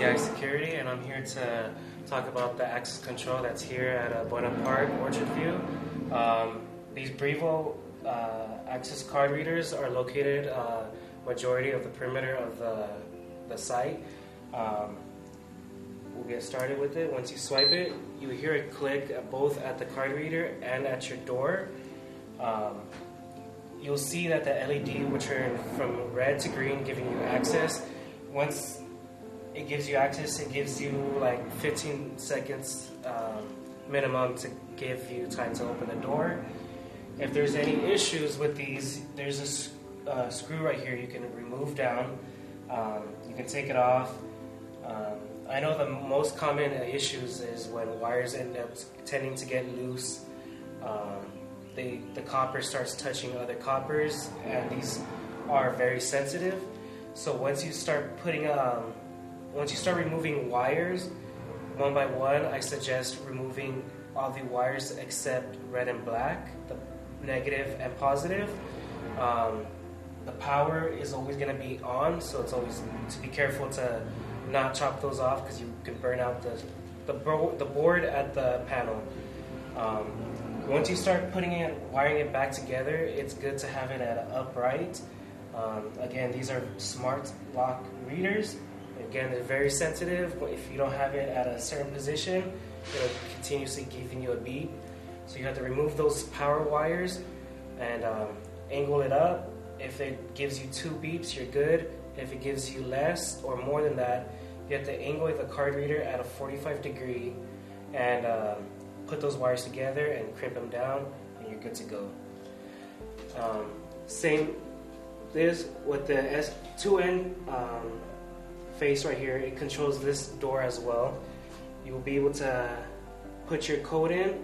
Guy Security, and I'm here to talk about the access control that's here at Buena Park, Orchard View. These Brevo access card readers are located majority of the perimeter of the site. We'll get started with it. Once you swipe it, you hear it click both at the card reader and at your door. You'll see that the LED will turn from red to green, giving you access. Once it gives you access, it gives you like 15 seconds minimum to give you time to open the door. If there's any issues with these, there's a screw right here you can remove down. You can take it off. I know the most common issues is when wires end up tending to get loose. The copper starts touching other coppers, and these are very sensitive. So once you start removing wires one by one, I suggest removing all the wires except red and black, the negative and positive. The power is always going to be on, so it's always to be careful to not chop those off because you can burn out the board at the panel. Once you start wiring it back together, it's good to have it at upright. Again, these are smart lock readers. Again, they're very sensitive. If you don't have it at a certain position, it'll continuously giving you a beep. So you have to remove those power wires and angle it up. If it gives you 2 beeps, you're good. If it gives you less or more than that, you have to angle the card reader at a 45 degree and put those wires together and crimp them down, and you're good to go. Same this with the S2N face right here. It controls this door as well. You will be able to put your code in.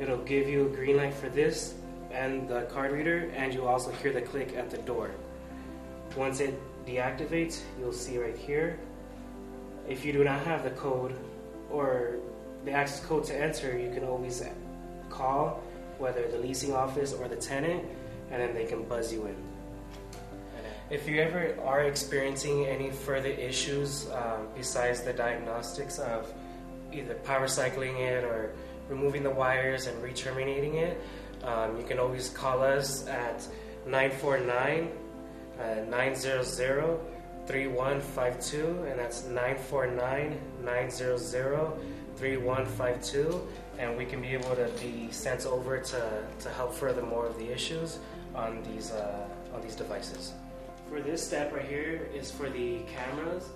It'll give you a green light for this and the card reader, and you'll also hear the click at the door. Once it deactivates, you'll see right here. If you do not have the code or the access code to enter, you can always call whether the leasing office or the tenant, and then they can buzz you in. If you ever are experiencing any further issues besides the diagnostics of either power cycling it or removing the wires and re-terminating it, you can always call us at 949-900-3152, and that's 949-900-3152, and we can be able to be sent over to help further more of the issues on these devices. For this step right here is for the cameras.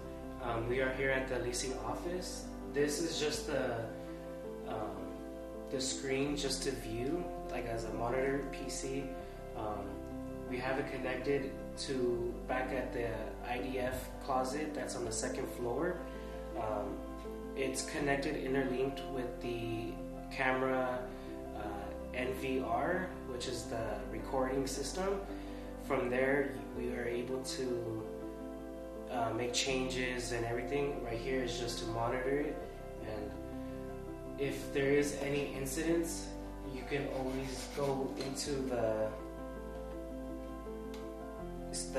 We are here at the leasing office. This is just the screen just to view, like as a monitor PC. We have it connected to back at the IDF closet that's on the 2nd floor. It's connected, interlinked with the camera NVR, which is the recording system. From there, we are able to make changes and everything. Right here is just to monitor it, and if there is any incidents, you can always go into the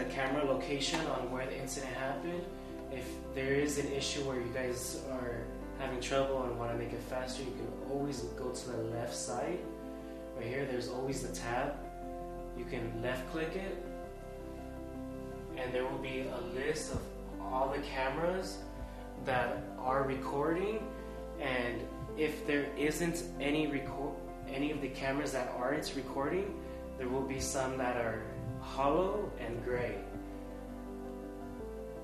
camera location on where the incident happened. If there is an issue where you guys are having trouble and want to make it faster, you can always go to the left side. Right here, there's always the tab. You can left click it, and there will be a list of all the cameras that are recording, and if there isn't any of the cameras that aren't recording, there will be some that are hollow and gray.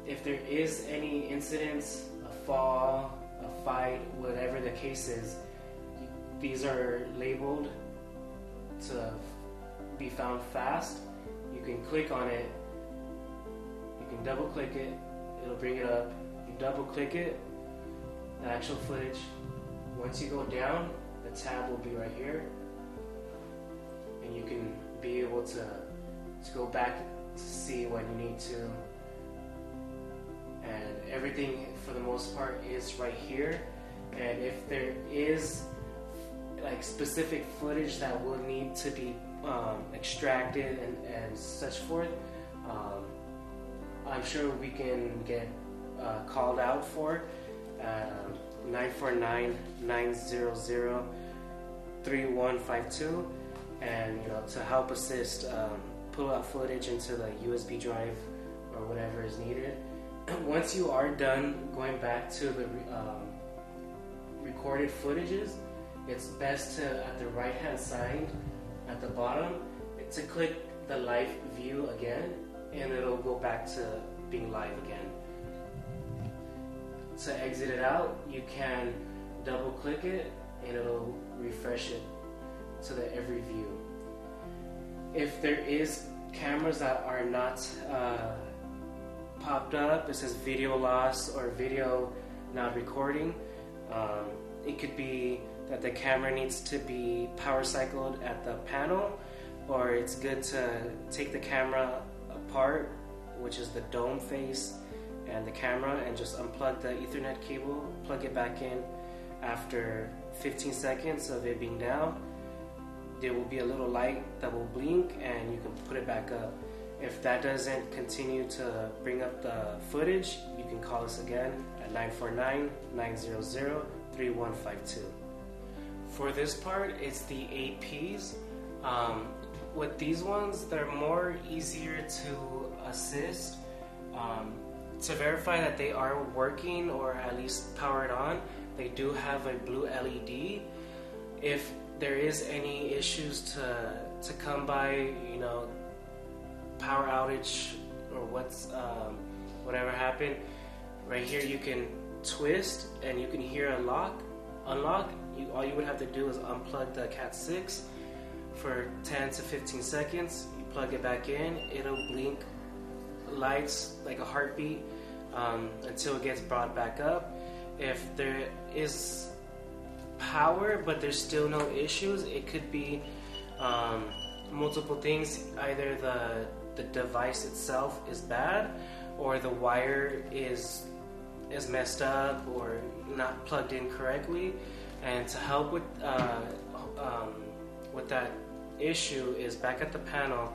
If there is any incidents, a fall, a fight, whatever the case is, these are labeled to be found fast. You can click on it, you can double click it, it'll bring it up. You double click it, the actual footage. Once you go down, the tab will be right here, and you can be able to go back to see when you need to, and everything for the most part is right here. And if there is like specific footage that will need to be extracted and such forth, I'm sure we can get called out for at 949-900-3152, and to help assist pull out footage into the USB drive or whatever is needed. Once you are done going back to the recorded footages, it's best to, at the right hand side at the bottom, to click the live view again, and it'll go back to being live again. To exit it out, you can double click it and it'll refresh it to the every view. If there is cameras that are not popped up, it says video loss or video not recording, it could be that the camera needs to be power cycled at the panel, or it's good to take the camera apart, which is the dome face and the camera, and just unplug the Ethernet cable, plug it back in after 15 seconds of it being down. There will be a little light that will blink and you can put it back up. If that doesn't continue to bring up the footage, you can call us again at 949-900-3152. For this part, it's the APs. With these ones, they're more easier to assist. To verify that they are working or at least powered on, they do have a blue LED. If there is any issues to come by, power outage or whatever happened, right here you can twist and you can hear a unlock. All you would have to do is unplug the Cat 6 for 10 to 15 seconds. You plug it back in, it'll blink lights like a heartbeat until it gets brought back up. If there is power but there's still no issues, it could be multiple things. Either the device itself is bad, or the wire is messed up or not plugged in correctly. And to help with that issue is, back at the panel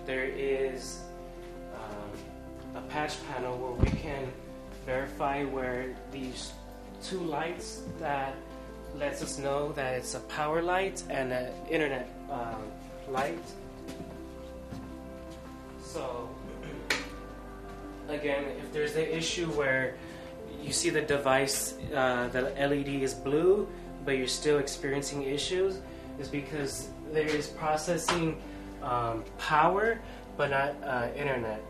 there is a patch panel where we can verify where these two lights that lets us know that it's a power light and an internet light. So again, if there's the issue where you see the device, the LED is blue, but you're still experiencing issues, is because there is processing power but not internet.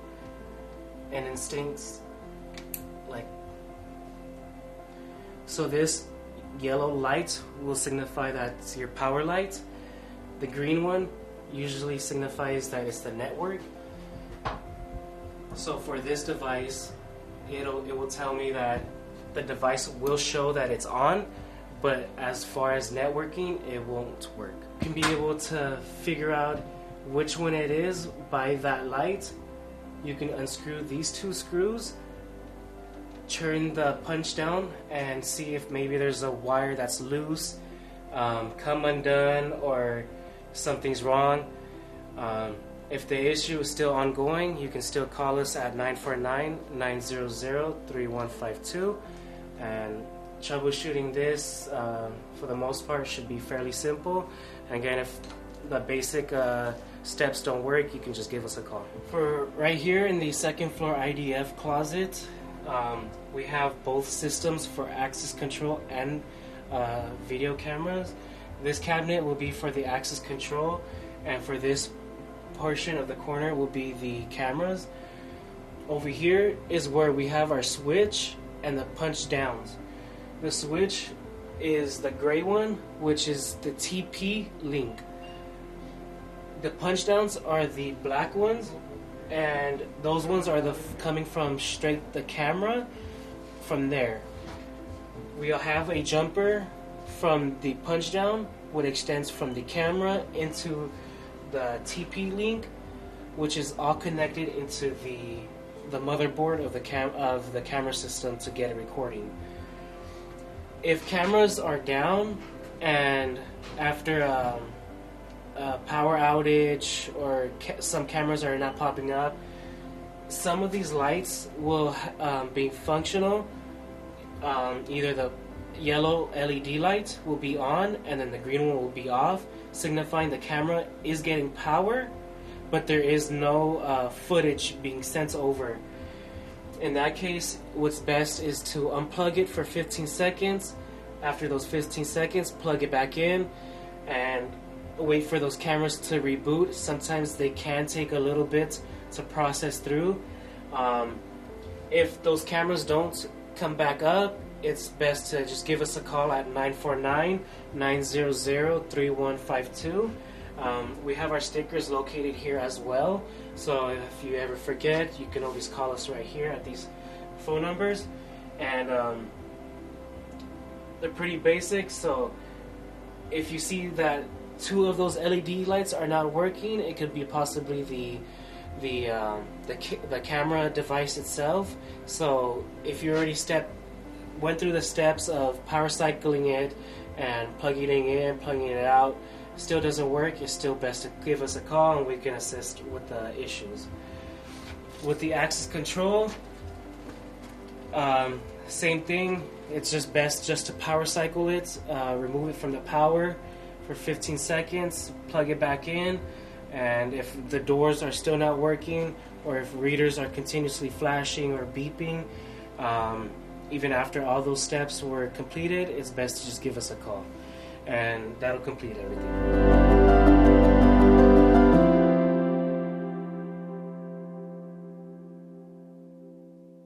And instincts so this yellow light will signify that's your power light. The green one usually signifies that it's the network. So for this device, it will tell me that the device will show that it's on, but as far as networking, it won't work. You can be able to figure out which one it is by that light. You can unscrew these two screws, turn the punch down, and see if maybe there's a wire that's loose, come undone, or something's wrong. If the issue is still ongoing, you can still call us at 949-900-3152, and troubleshooting this for the most part should be fairly simple. And again, if the basic steps don't work, you can just give us a call. For right here in the second floor IDF closet, we have both systems for access control and video cameras. This cabinet will be for the access control, and for this portion of the corner will be the cameras. Over here is where we have our switch and the punch downs. The switch is the gray one, which is the TP link. The punch downs are the black ones, and those ones are coming from straight the camera from there. We'll have a jumper from the punch down, which extends from the camera into the TP link, which is all connected into the motherboard of the camera system to get a recording. If cameras are down and after a power outage, or some cameras are not popping up, some of these lights will be functional. Either the yellow LED light will be on and then the green one will be off, signifying the camera is getting power, but there is no footage being sent over. In that case, what's best is to unplug it for 15 seconds. After those 15 seconds, plug it back in and wait for those cameras to reboot. Sometimes they can take a little bit to process through. If those cameras don't come back up, it's best to just give us a call at 949-900-3152. We have our stickers located here as well, so if you ever forget, you can always call us right here at these phone numbers. And they're pretty basic, so if you see that 2 of those LED lights are not working, it could be possibly the camera device itself. So if you already went through the steps of power cycling it and plugging it in, plugging it out, still doesn't work, it's still best to give us a call and we can assist with the issues. With the access control, same thing. It's just best just to power cycle it, remove it from the power for 15 seconds, plug it back in, and if the doors are still not working or if readers are continuously flashing or beeping, even after all those steps were completed, it's best to just give us a call, and that'll complete everything.